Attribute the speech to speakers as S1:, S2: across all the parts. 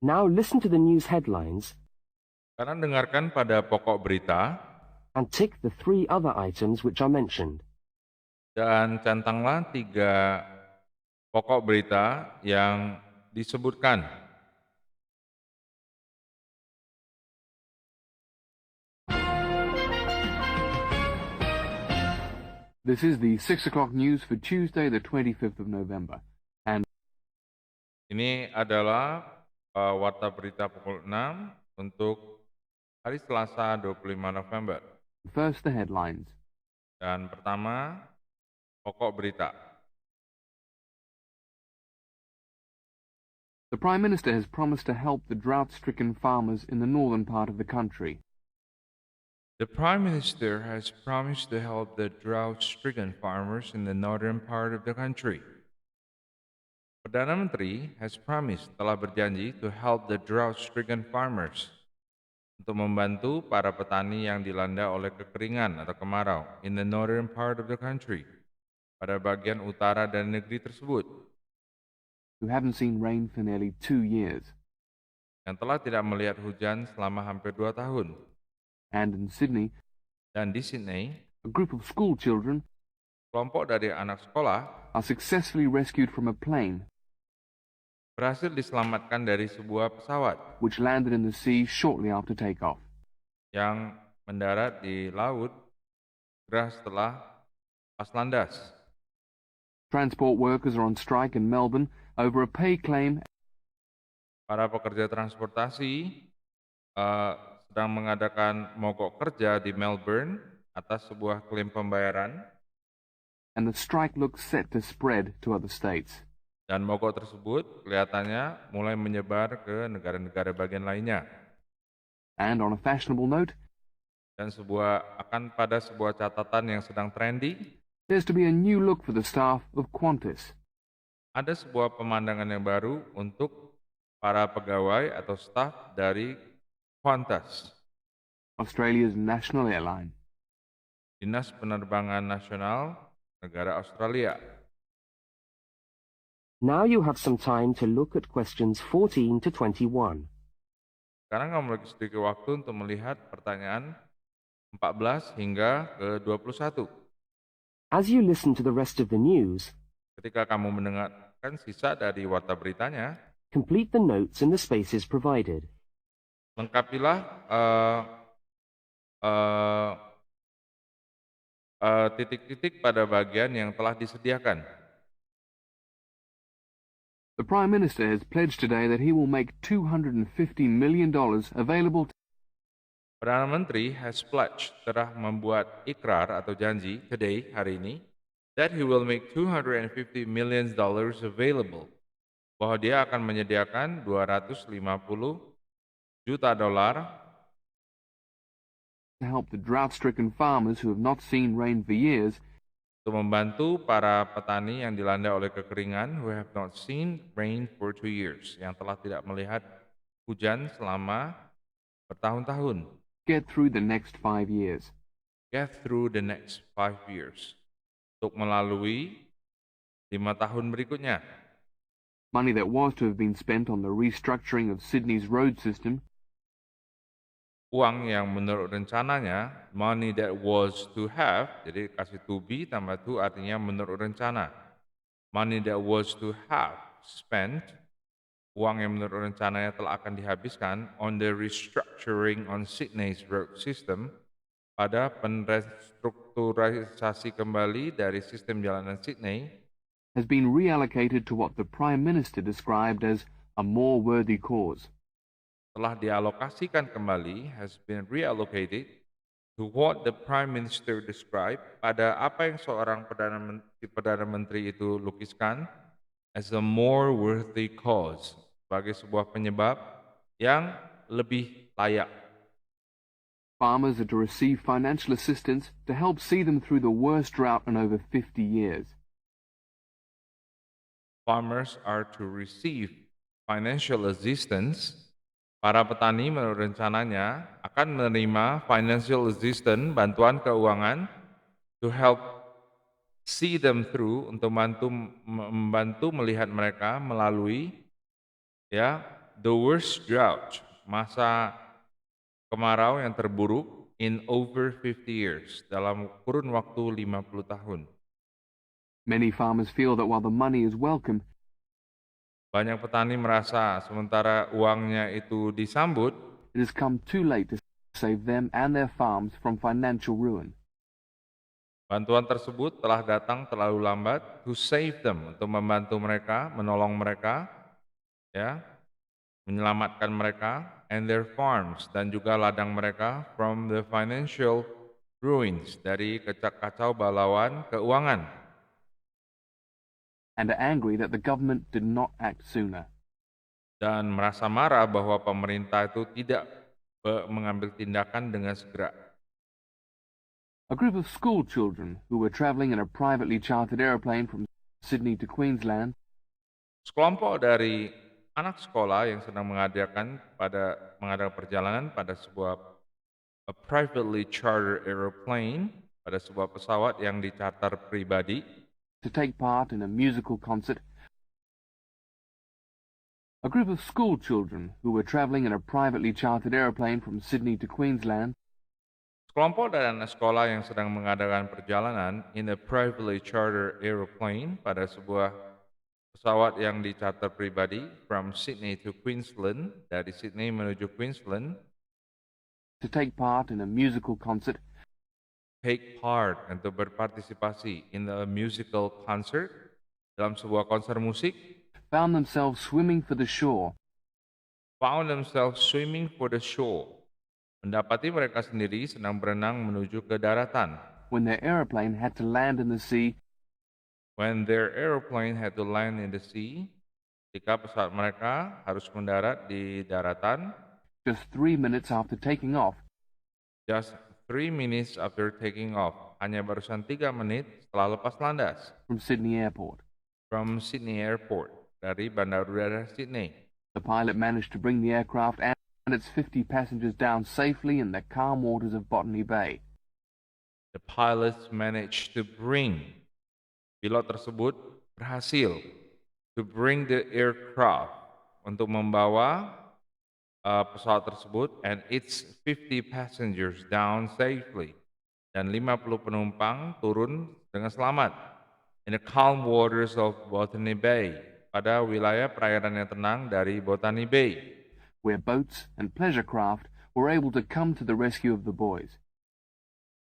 S1: Now listen to the news headlines
S2: Sekarang dengarkan pada pokok berita
S1: and tick the 3 other items which are mentioned.
S2: dan centanglah 3 pokok berita yang disebutkan.
S3: This is the 6 o'clock news for Tuesday, the 25th of November. And
S2: Ini adalah warta berita pukul 6 untuk hari Selasa 25 November.
S3: first, the headlines.
S2: Dan pertama, pokok berita.
S3: The Prime Minister has promised to help the drought-stricken farmers in the northern part of the country.
S2: The Prime Minister has promised to help the drought-stricken farmers in the northern part of the country. Perdana Menteri has promised, telah berjanji, to help the drought-stricken farmers, untuk membantu para petani yang dilanda oleh kekeringan atau kemarau in the northern part of the country, pada bagian utara dan negeri tersebut,
S3: Who haven't seen rain for nearly 2 years.
S2: yang telah tidak melihat hujan selama hampir 2 tahun.
S3: And in Sydney,
S2: Dan di Sydney,
S3: a group of school children
S2: kelompok dari anak sekolah
S3: are successfully rescued from a plane
S2: berhasil diselamatkan dari sebuah pesawat
S3: which landed in the sea shortly after takeoff.
S2: yang mendarat di laut segera setelah pas landas.
S3: Transport workers are on strike in Melbourne over a pay claim
S2: Para pekerja transportasi sedang mengadakan mogok kerja di Melbourne atas sebuah klaim pembayaran,
S3: and the strike looks set to spread to other states.
S2: dan mogok tersebut kelihatannya mulai menyebar ke negara-negara bagian lainnya.
S3: And on a fashionable note,
S2: Dan pada sebuah catatan yang sedang trendy,
S3: there's to be a new look for the staff of Qantas.
S2: ada sebuah pemandangan yang baru untuk para pegawai atau staf dari Qantas,
S3: Australia's national airline.
S2: Dinas Penerbangan Nasional Negara Australia.
S1: Now you have some time to look at questions 14 to 21.
S2: Sekarang kamu lagi sedikit waktu untuk melihat pertanyaan 14 hingga ke 21.
S1: As you listen to the rest of the news,
S2: Ketika kamu mendengarkan sisa dari warta beritanya,
S1: complete the notes in the spaces provided.
S2: lengkapilah titik-titik pada bagian yang telah disediakan.
S3: The Prime Minister has pledged today that he will make $250 million available
S2: Perdana Menteri has pledged, telah membuat ikrar atau janji today, hari ini, that he will make $250 million available, bahwa dia akan menyediakan 250 juta dolar
S3: to help the drought-stricken farmers who have not seen rain for years
S2: untuk membantu para petani yang dilanda oleh kekeringan, who have not seen rain for 2 years, yang telah tidak melihat hujan selama bertahun-tahun,
S3: get through the next 5 years.
S2: get through the next 5 years, untuk melalui 5 tahun berikutnya.
S3: Money that was to have been spent on the restructuring of Sydney's road system
S2: Uang yang menurut rencananya, money that was to have, jadi kasih to be tambah to artinya menurut rencana. Money that was to have spent, uang yang menurut rencananya telah akan dihabiskan on the restructuring on Sydney's road system, pada penrestrukturisasi kembali dari sistem jalanan Sydney,
S3: has been reallocated to what the Prime Minister described as a more worthy cause.
S2: telah dialokasikan kembali, has been reallocated to what the Prime Minister described, pada apa yang seorang Perdana Menteri itu lukiskan as a more worthy cause, sebagai sebuah penyebab yang lebih layak.
S3: Farmers are to receive financial assistance to help see them through the worst drought in over 50 years.
S2: Farmers are to receive financial assistance. Para petani menurut rencananya akan menerima financial assistance, bantuan keuangan, to help see them through, untuk membantu melihat mereka melalui the worst drought, masa kemarau yang terburuk in over 50 years, dalam kurun waktu 50 tahun.
S3: Many farmers feel that while the money is welcome,
S2: Banyak petani merasa sementara uangnya itu disambut,
S3: it has come too late to save them and their farms from financial ruin.
S2: bantuan tersebut telah datang terlalu lambat to save them, untuk membantu mereka, menolong mereka, ya, menyelamatkan mereka, and their farms, dan juga ladang mereka, from the financial ruins, dari kacau balauan keuangan.
S3: And are angry that the government did not act sooner.
S2: Dan merasa marah bahwa pemerintah itu tidak mengambil tindakan dengan segera.
S3: A group of school children who were travelling in a privately chartered aeroplane from Sydney to Queensland
S2: Sekelompok dari anak sekolah yang sedang mengadakan perjalanan pada sebuah privately chartered aeroplane, pada sebuah pesawat yang dicarter pribadi,
S3: to take part in a musical concert. A group of school children who were travelling in a privately chartered aeroplane from Sydney to Queensland
S2: sekelompok dari anak sekolah yang sedang mengadakan perjalanan in a privately chartered aeroplane, pada sebuah pesawat yang dicarter pribadi, from Sydney to Queensland, dari Sydney menuju Queensland,
S3: to take part in a musical concert
S2: take part, untuk berpartisipasi in a musical concert, dalam sebuah konser musik,
S3: found themselves swimming for the shore
S2: found themselves swimming for the shore, mendapati mereka sendiri sedang berenang menuju ke daratan,
S3: when their aeroplane had to land in the sea
S2: when their aeroplane had to land in the sea, ketika pesawat mereka harus mendarat di daratan,
S3: just 3 minutes after taking off.
S2: just 3 minutes after taking off, hanya barusan 3 menit setelah lepas landas,
S3: From Sydney Airport.
S2: from Sydney Airport, dari Bandar Udara Sydney.
S3: The pilot managed to bring the aircraft and its 50 passengers down safely in the calm waters of Botany Bay.
S2: The pilots managed to bring, pilot tersebut berhasil to bring the aircraft, untuk membawa pesawat tersebut and its 50 passengers down safely, dan 50 penumpang turun dengan selamat in the calm waters of Botany Bay, pada wilayah perairan yang tenang dari Botany Bay,
S3: where boats and pleasure craft were able to come to the rescue of the boys.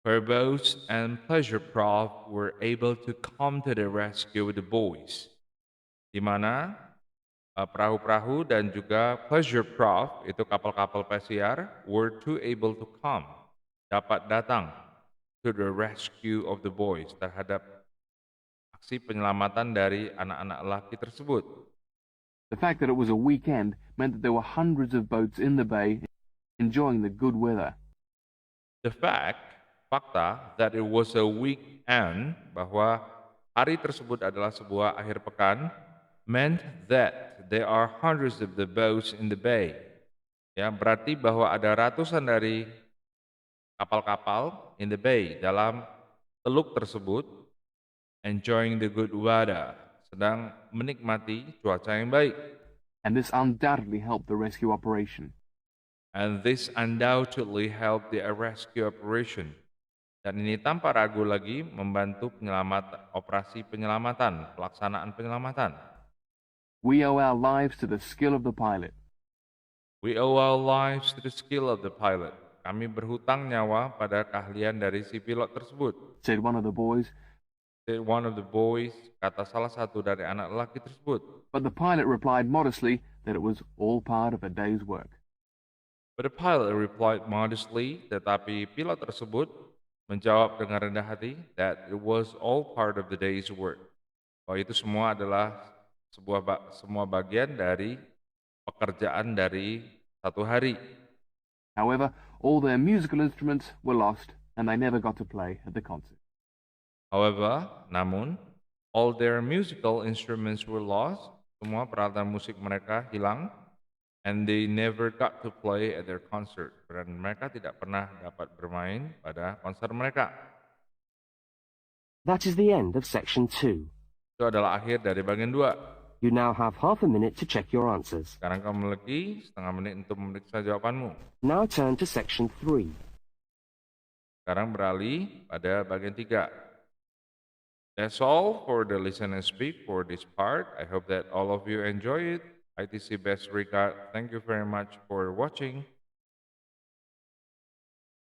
S2: where boats and pleasure craft were able to come to the rescue of the boys, di mana perahu-perahu dan juga pleasure craft, itu kapal-kapal pesiar, were too able to come, dapat datang to the rescue of the boys, terhadap aksi penyelamatan dari anak-anak lelaki tersebut.
S3: The fact that it was a weekend meant that there were hundreds of boats in the bay enjoying the good weather.
S2: The fakta that it was a weekend, bahwa hari tersebut adalah sebuah akhir pekan, meant that there are hundreds of the boats in the bay. Ya, berarti bahwa ada ratusan dari kapal-kapal in the bay, dalam teluk tersebut, enjoying the good weather, sedang menikmati cuaca yang baik.
S3: And this undoubtedly helped the rescue operation.
S2: And this undoubtedly helped the rescue operation. Dan ini tanpa ragu lagi membantu operasi penyelamatan, pelaksanaan penyelamatan.
S3: We owe our lives to the skill of the pilot.
S2: We owe our lives to the skill of the pilot. Kami berhutang nyawa pada keahlian dari si pilot tersebut,
S3: Said one of the boys,
S2: said one of the boys, kata salah satu dari anak lelaki tersebut.
S3: but the pilot replied modestly that it was all part of a day's work.
S2: But the pilot replied modestly, tetapi pilot tersebut menjawab dengan rendah hati that it was all part of the day's work. Bahwa itu semua adalah semua bagian dari pekerjaan dari satu hari.
S3: However, all their musical instruments were lost and they never got to play at the concert.
S2: However, namun, all their musical instruments were lost, semua peralatan musik mereka hilang, and they never got to play at their concert, dan mereka tidak pernah dapat bermain pada konser mereka.
S1: That is the end of section 2.
S2: Itu adalah akhir dari bagian 2.
S1: You now have half a minute to check your answers.
S2: Sekarang kamu memiliki setengah menit untuk memeriksa jawabanmu.
S1: Now turn to section 3.
S2: Sekarang beralih pada bagian 3. That's all for the listen and speak for this part. I hope that all of you enjoy it. ITC best regard. Thank you very much for watching.